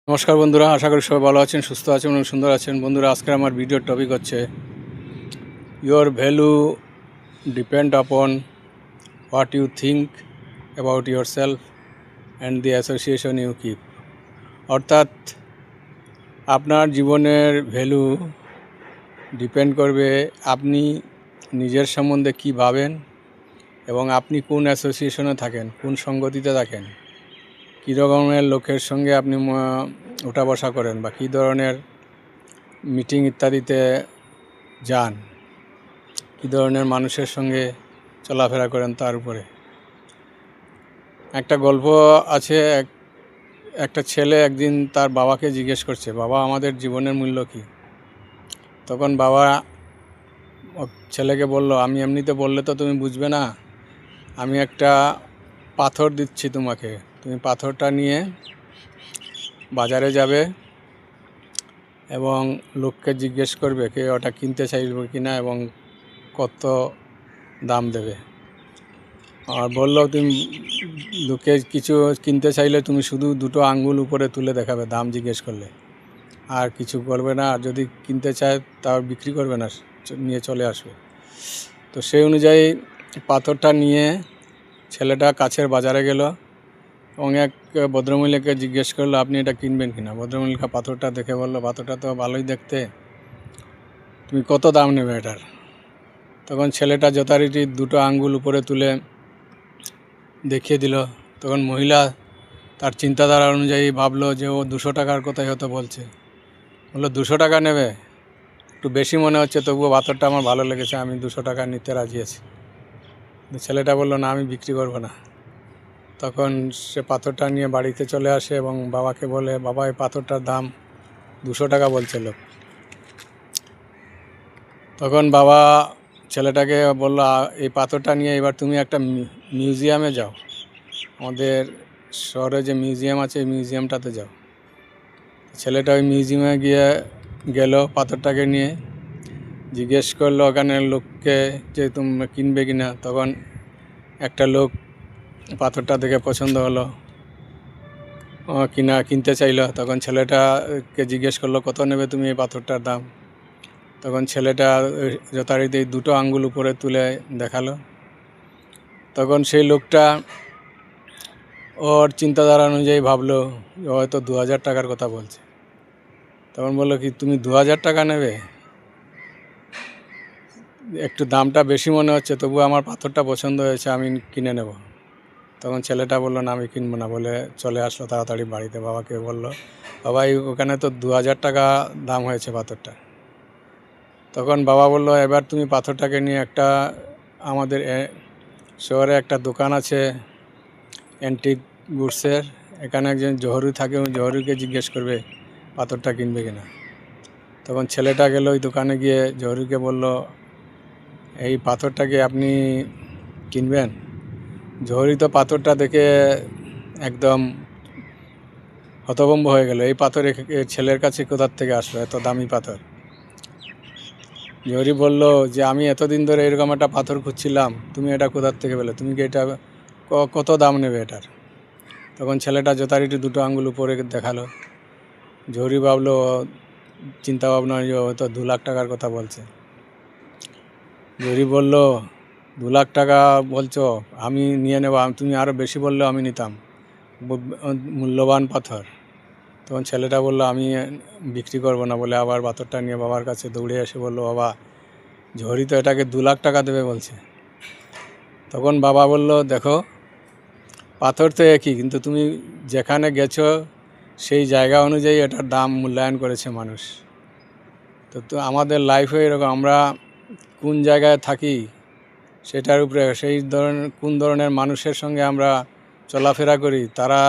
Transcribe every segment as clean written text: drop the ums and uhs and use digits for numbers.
নমস্কার বন্ধুরা, আশা করি সবাই ভালো আছেন, সুস্থ আছেন এবং সুন্দর আছেন। বন্ধুরা, আজকে আমার ভিডিওর টপিক হচ্ছে your value depend upon what you think about yourself and the association you keep. অর্থাৎ আপনার জীবনের ভ্যালু ডিপেন্ড করবে আপনি নিজের সম্বন্ধে কী ভাবেন এবং আপনি কোন অ্যাসোসিয়েশনে থাকেন, কোন সঙ্গতিতে থাকেন, কী রকমের লোকের সঙ্গে আপনি ওঠা বসা করেন বা কী ধরনের মিটিং ইত্যাদিতে যান, কী ধরনের মানুষের সঙ্গে চলাফেরা করেন তার উপরে। একটা গল্প আছে, একটা ছেলে একদিন তার বাবাকে জিজ্ঞেস করছে, বাবা, আমাদের জীবনের মূল্য কী? তখন বাবা ছেলেকে বলল, আমি এমনিতে বললে তো তুমি বুঝবে না, আমি একটা পাথর দিচ্ছি তোমাকে, তুমি পাথরটা নিয়ে বাজারে যাবে এবং লোককে জিজ্ঞেস করবে কে ওটা কিনতে চাইবে কি না এবং কত দাম দেবে। আর বললো, তুমি লোকে কিছু কিনতে চাইলে তুমি শুধু দুটো আঙ্গুল উপরে তুলে দেখাবে দাম জিজ্ঞেস করলে, আর কিছু করবে না। আর যদি কিনতে চায় তাও বিক্রি করবে না, নিয়ে চলে আসবে। তো সেই অনুযায়ী পাথরটা নিয়ে ছেলেটা কাছের বাজারে গেল এবং এক ভদ্রমহিলাকে জিজ্ঞেস করলো, আপনি এটা কিনবেন কিনা। ভদ্রমহিলা পাথরটা দেখে বললো, পাথরটা তো ভালোই দেখতে, তুমি কত দাম নেবে এটার? তখন ছেলেটা যথারীতি দুটো আঙ্গুল উপরে তুলে দেখিয়ে দিল। তখন মহিলা তার চিন্তাধারা অনুযায়ী ভাবলো যে ও 200 টাকার কথাই হয়তো বলছে। বললো, 200 টাকা নেবে? একটু বেশি মনে হচ্ছে, তবুও পাথরটা আমার ভালো লেগেছে, আমি 200 টাকা নিতে রাজি আছি। ছেলেটা বললো, না, আমি বিক্রি করবো না। তখন সে পাথরটা নিয়ে বাড়িতে চলে আসে এবং বাবাকে বলে, বাবা, এই পাথরটার দাম 200 টাকা বলছে লোক। তখন বাবা ছেলেটাকে বলল, এই পাথরটা নিয়ে এবার তুমি একটা মিউজিয়ামে যাও, আমাদের শহরে যে মিউজিয়াম আছে এই মিউজিয়ামটাতে যাও। ছেলেটা ওই মিউজিয়ামে গেল, পাথরটাকে নিয়ে জিজ্ঞেস করলো ওখানে লোককে যে তুমি কিনবে কিনা। তখন একটা লোক পাথরটা দেখে পছন্দ হলো, কিনতে চাইলো। তখন ছেলেটাকে জিজ্ঞেস করলো, কত নেবে তুমি এই পাথরটার দাম? তখন ছেলেটা যথারীতি দুটো আঙ্গুল উপরে তুলে দেখালো। তখন সেই লোকটা ওর চিন্তাধারা অনুযায়ী ভাবলো হয়তো 2000 টাকার কথা বলছে। তখন বললো, কি তুমি 2000 টাকা নেবে? একটু দামটা বেশি মনে হচ্ছে, তবু আমার পাথরটা পছন্দ হয়েছে, আমি কিনে নেব। তখন ছেলেটা বললো, না, আমি কিনবো না, বলে চলে আসলো তাড়াতাড়ি বাড়িতে। বাবাকে বললো, বাবা, ওখানে তো 2000 টাকা দাম হয়েছে পাথরটা। তখন বাবা বললো, এবার তুমি পাথরটাকে নিয়ে আমাদের শহরে একটা দোকান আছে অ্যান্টিক গুডসের, এখানে একজন জহরু থাকে, ওই জহরুকে জিজ্ঞেস করবে পাথরটা কিনবে কিনা। তখন ছেলেটা গেল ওই দোকানে গিয়ে জহরুকে বলল, এই পাথরটাকে আপনি কিনবেন? জহরি তো পাথরটা দেখে একদম হতভম্ব হয়ে গেল, এই পাথর ছেলের কাছে কোথার থেকে আসলো, এত দামি পাথর। জহরি বলল যে, আমি এতদিন ধরে এরকম একটা পাথর খুঁজছিলাম, তুমি এটা কোথার থেকে পেলে, তুমি কি এটা কত দাম নেবে এটার? তখন ছেলেটা যথারীতি দুটো আঙ্গুল উপরে দেখালো। জহরি ভাবলো, চিন্তা ভাবনা হয়তো 2 লাখ টাকার কথা বলছে। জহরি বলল, 2 লাখ টাকা বলছো, আমি নিয়ে নেব, তুমি আরও বেশি বললেও আমি নিতাম, মূল্যবান পাথর। তখন ছেলেটা বলল, আমি বিক্রি করব না, বলে আবার পাথরটা নিয়ে বাবার কাছে দৌড়ে এসে বলল, বাবা, ঝড়ি তো এটাকে 2 লাখ টাকা দেবে বলছে। তখন বাবা বলল, দেখো, পাথর তো একই, কিন্তু তুমি যেখানে গেছো সেই জায়গা অনুযায়ী এটার দাম মূল্যায়ন করেছে মানুষ। তো আমাদের লাইফে এরকম, আমরা কোন জায়গায় থাকি সেটার উপরে, কোন ধরনের মানুষের সঙ্গে আমরা চলাফেরা করি, তারা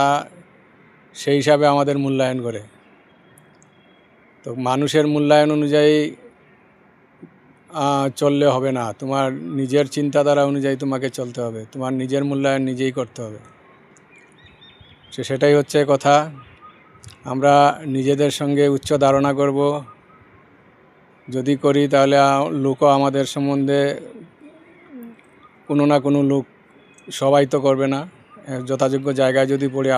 সেই হিসাবে আমাদের মূল্যায়ন করে। তো মানুষের মূল্যায়ন অনুযায়ী চললে হবে না, তোমার নিজের চিন্তাধারা অনুযায়ী তোমাকে চলতে হবে, তোমার নিজের মূল্যায়ন নিজেই করতে হবে। সেটাই হচ্ছে কথা। আমরা নিজেদের সঙ্গে উচ্চ ধারণা করব, যদি করি তাহলে লোকও আমাদের সম্বন্ধে, কোনো না কোনো লোক, সবাই তো করবে না, যথাযোগ্য জায়গায় যদি পড়ি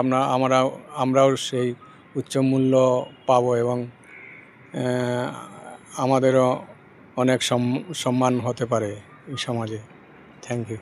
আমরাও সেই উচ্চ মূল্য পাবো এবং আমাদেরও অনেক সম্মান হতে পারে এই সমাজে। Thank you.